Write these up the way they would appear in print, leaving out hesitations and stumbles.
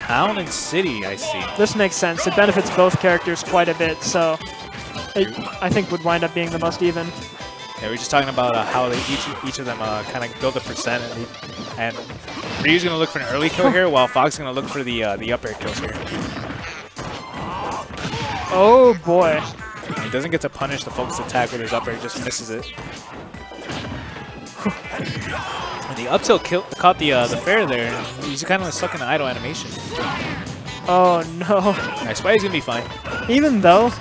Town and City, I see. This makes sense. It benefits both characters quite a bit, so it, I think would wind up being the most even. Yeah, we're just talking about how they each of them kind of build a percent, and Ryu's gonna look for an early kill here, while Fox is gonna look for the up air kills here. Oh boy! And he doesn't get to punish the focus attack with his up air; just misses it. And the up tilt caught the fair there. And he's kind of stuck in an idle animation. Oh no! Alright, Spidey's gonna be fine. Even though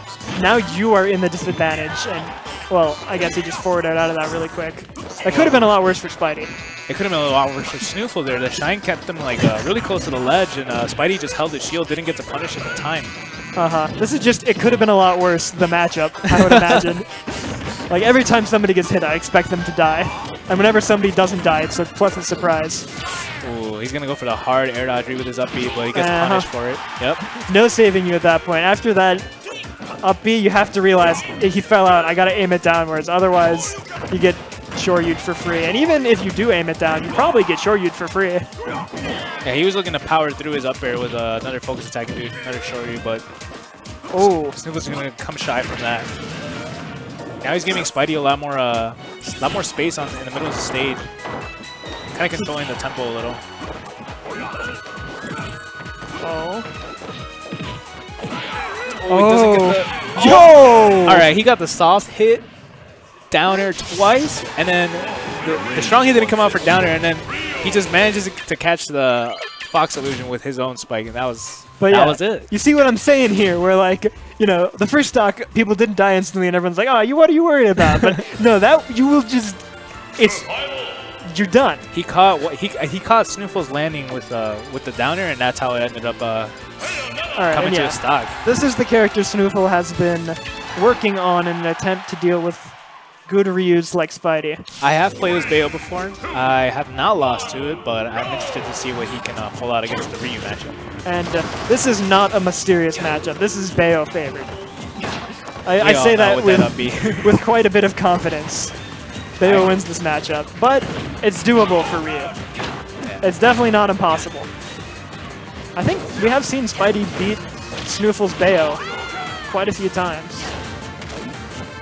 now you are in the disadvantage, and well, I guess he just forwarded out of that really quick. That could have been a lot worse for Spidey. It could have been a lot worse for SNooFL there. The Shine kept him like really close to the ledge, and Spidey just held his shield, didn't get to punish at the time. This is just, it could have been a lot worse, the matchup, I would imagine. Like, every time somebody gets hit, I expect them to die. And whenever somebody doesn't die, it's a pleasant surprise. Ooh, he's going to go for the hard air dodge with his up B, but he gets punished for it. Yep. No saving you at that point. After that up B, you have to realize he fell out. I got to aim it downwards. Otherwise, you get Shoryu'd for free. And even if you do aim it down, you probably get Shoryu'd for free. Yeah, he was looking to power through his up air with another focus attack and do another Shoryu, but SNooFL's going to come shy from that. Now he's giving Spidey a lot more space in the middle of the stage. Kind of controlling the tempo a little. He doesn't get the... Yo! Alright, he got the soft hit down air twice, and then the strong hit didn't come out for down air, and then he just manages to catch the Fox illusion with his own spike, and that was it. You see what I'm saying here, where like, you know, the first stock, people didn't die instantly, and everyone's like, oh, what are you worried about? But no, that, you will just, you're done. He caught SNooFL's landing with the downer, and that's how it ended up coming to a stock. This is the character SNooFL has been working on in an attempt to deal with good Ryus like Spidey. I have played as Bayo before. I have not lost to it, but I'm interested to see what he can pull out against the Ryu matchup. And this is not a mysterious matchup. This is Bayo favored. I say that with quite a bit of confidence. Bayo wins this matchup, but it's doable for Ryu. Yeah. It's definitely not impossible. I think we have seen Spidey beat SNooFL's Bayo quite a few times.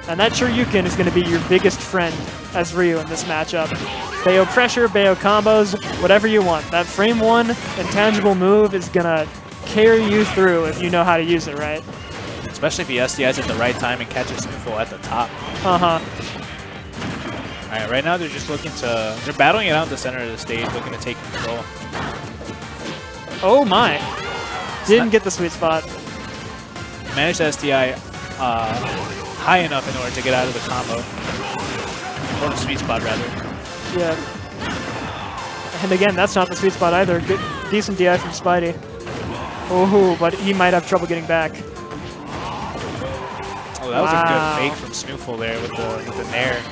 And that Shoryuken is going to be your biggest friend as Ryu in this matchup. Bayo pressure, Bayo combos, whatever you want. That frame one intangible move is going to carry you through if you know how to use it right. Especially if he SDIs at the right time and catches SNooFL at the top. Alright, right now they're just looking to... They're battling it out in the center of the stage, looking to take control. Oh my! Didn't get the sweet spot. Managed to SDI high enough in order to get out of the combo. Or the sweet spot, rather. Yeah. And again, that's not the sweet spot either. Good, decent DI from Spidey. Oh, but he might have trouble getting back. Oh, that was a good fake from SNooFL there with the nair.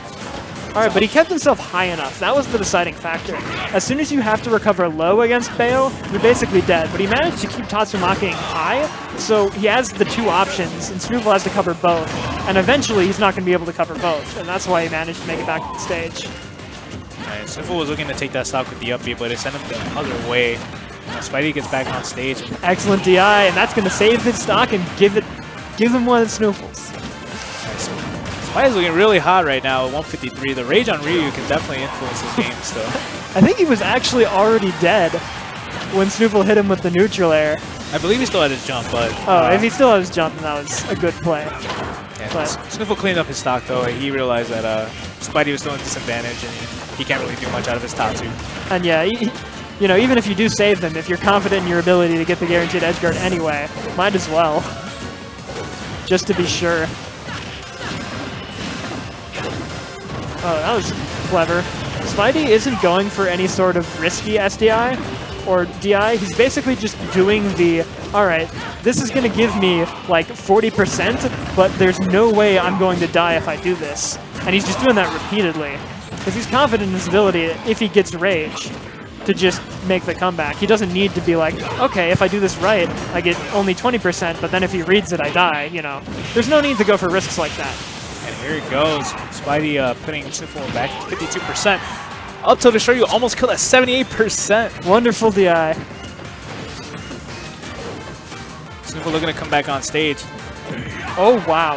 Alright, but he kept himself high enough. That was the deciding factor. As soon as you have to recover low against Bayo, you're basically dead. But he managed to keep Tatsumaki high, so he has the two options, and SNooFL has to cover both. And eventually, he's not going to be able to cover both, and that's why he managed to make it back to the stage. Right, SNooFL was looking to take that stock with the up B, but it sent him the other way. Spidey gets back on stage. Excellent DI, and that's going to save his stock and give him one of SNooFL's. Spidey's looking really hot right now at 153. The rage on Ryu can definitely influence his game still. I think he was actually already dead when SNooFL hit him with the neutral air. I believe he still had his jump, but... if he still had his jump, then that was a good play. Yeah, SNooFL cleaned up his stock, though. He realized that Spidey was still in disadvantage, and he can't really do much out of his Tatsu. And yeah, you know, even if you do save them, if you're confident in your ability to get the guaranteed edge guard anyway, might as well. Just to be sure. Oh, that was clever. Spidey isn't going for any sort of risky SDI or DI. He's basically just doing the, alright, this is going to give me like 40%, but there's no way I'm going to die if I do this. And he's just doing that repeatedly. Because he's confident in his ability, if he gets rage, to just make the comeback. He doesn't need to be like, okay, if I do this right, I get only 20%, but then if he reads it, I die, you know. There's no need to go for risks like that. And here it goes. Spidey putting SNooFL back to 52%. Up till to show you almost killed at 78%. Wonderful DI. SNooFL looking to come back on stage. Oh, wow.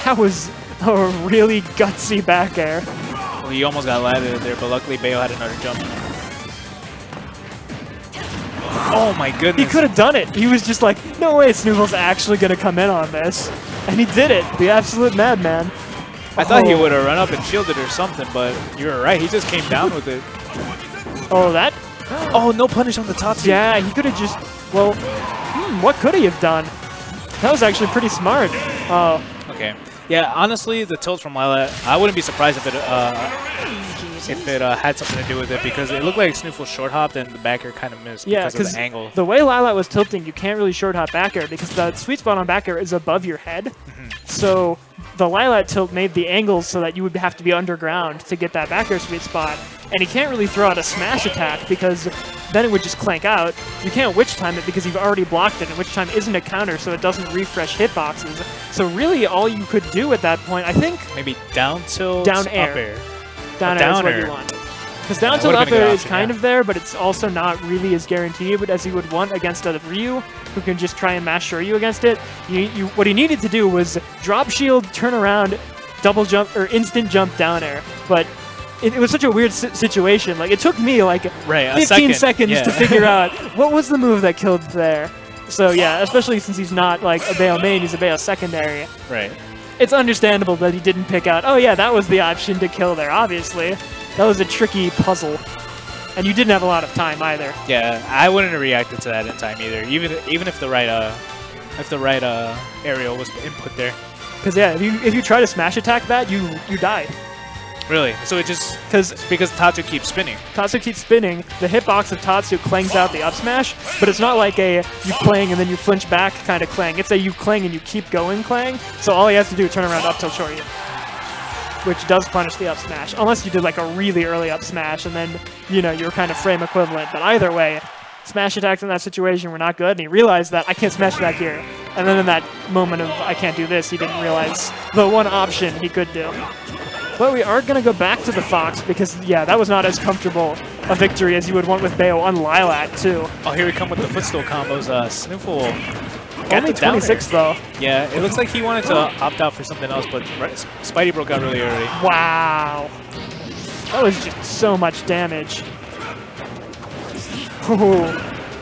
That was a really gutsy back air. Well, he almost got landed there, but luckily Bayo had another jump. Oh my goodness. He could have done it. He was just like, no way SNooFL's actually going to come in on this. And he did it. The absolute madman. I thought he would have run up and shielded or something, but you were right. He just came down with it. Oh, that? Oh, no punish on the Tatsu. Yeah, he could have just, well, what could he have done? That was actually pretty smart. Oh. Okay. Yeah, honestly, the tilt from Lilat, I wouldn't be surprised if it had something to do with it, because it looked like SNooFL short hopped and the back air kind of missed because of the angle. The way Lilat was tilting, you can't really short hop back air because the sweet spot on back air is above your head. So the Lilat tilt made the angles so that you would have to be underground to get that back air sweet spot. And he can't really throw out a smash attack because then it would just clank out. You can't witch time it because you've already blocked it, and witch time isn't a counter, so it doesn't refresh hitboxes. So really all you could do at that point, I think... Maybe down tilt, down air. up air. Down air is what you want. Because down tilt up air is kind of there, but it's also not really as guaranteed as you would want against a Ryu, who can just try and mash Shoryu against it. What he needed to do was drop shield, turn around, double jump, or instant jump down air. But it was such a weird situation. Like, it took me like 15 seconds to figure out what was the move that killed there. So yeah, especially since he's not like a Bayo main, he's a Bayo secondary. Right. It's understandable that he didn't pick out, oh yeah, that was the option to kill there, obviously. That was a tricky puzzle. And you didn't have a lot of time either. Yeah, I wouldn't have reacted to that in time either, even if the right aerial was input there. Because yeah, if you try to smash attack that, you die. Really? So it just because Tatsu keeps spinning. Tatsu keeps spinning. The hitbox of Tatsu clangs out the up smash, but it's not like a you clang and then you flinch back kind of clang. It's a you clang and you keep going clang. So all he has to do is turn around up tilt Shoryu, which does punish the up smash, unless you did like a really early up smash and then you're kind of frame equivalent. But either way, smash attacks in that situation were not good, and he realized that I can't smash attack here. And then in that moment of I can't do this, he didn't realize the one option he could do. But we are going to go back to the Fox because, yeah, that was not as comfortable a victory as you would want with Bayo on Lilat, too. Oh, here we come with the footstool combos. SNooFL only 26, though. Yeah, it looks like he wanted to opt out for something else, but Spidey broke out really early. Wow. That was just so much damage. Ooh,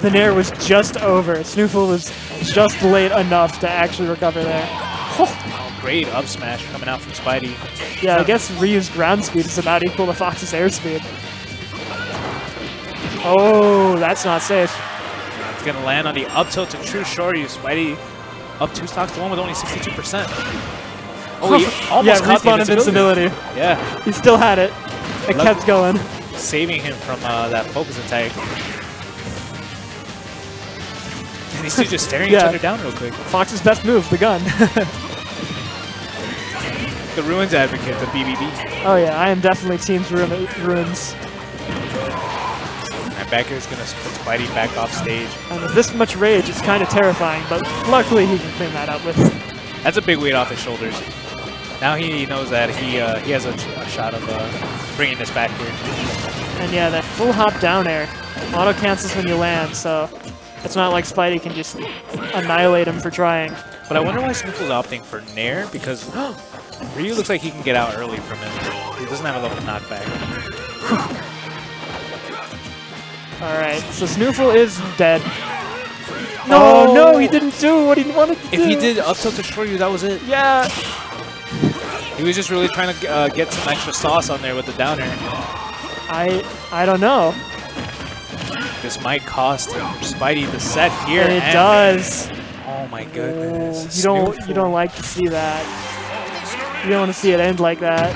the Nair was just over. SNooFL was just late enough to actually recover there. Great up smash coming out from Spidey. Yeah, I guess Ryu's ground speed is about equal to Fox's air speed. Oh, that's not safe. It's going to land on the up tilt to true Shoryu. Spidey up 2 stocks to 1 with only 62%. Oh, he almost caught the invincibility. Yeah. He still had it. It kept going. Saving him from that focus attack. And these two just staring each other down real quick. Fox's best move, the gun. The Ruins advocate, the BBB. Oh yeah, I am definitely Team's Ruins. And back here is going to put Spidey back off stage. And with this much rage, it's kind of terrifying, but luckily he can clean that up with. That's a big weight off his shoulders. Now he knows that he has a shot of bringing this back here. And yeah, that full hop down air auto cancels when you land, so it's not like Spidey can just annihilate him for trying. But I wonder why SNooFL's opting for Nair, because Ryu looks like he can get out early from him. He doesn't have a level knockback. Alright, so SNooFL is dead. No, no, he didn't do what he wanted to do. If he did up tilt to Shoryu, that was it. Yeah. He was just really trying to get some extra sauce on there with the down air. I don't know. This might cost Spidey the set here. It does. Oh my goodness. You don't like to see that. You don't want to see it end like that.